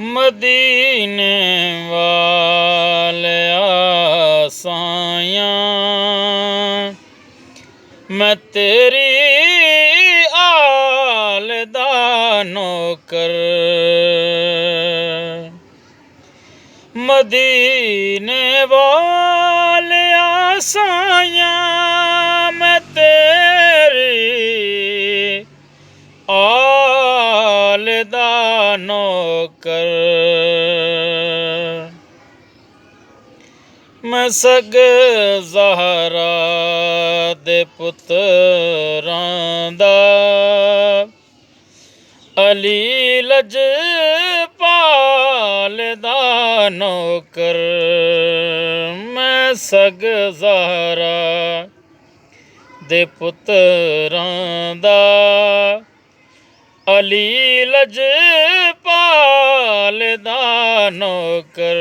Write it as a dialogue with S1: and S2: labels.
S1: मदीने वालिया साइयां मैं तेरी आल दा नौकर। मदीने वालिया साइयां मैं तेरी आल दा नौकर। मैं सग ज़हरा दे पुत्रां दा अली लजपाल दा नौकर। मैं सग ज़हरा दे पुत्रां दा अली लजपाल दा नौकर।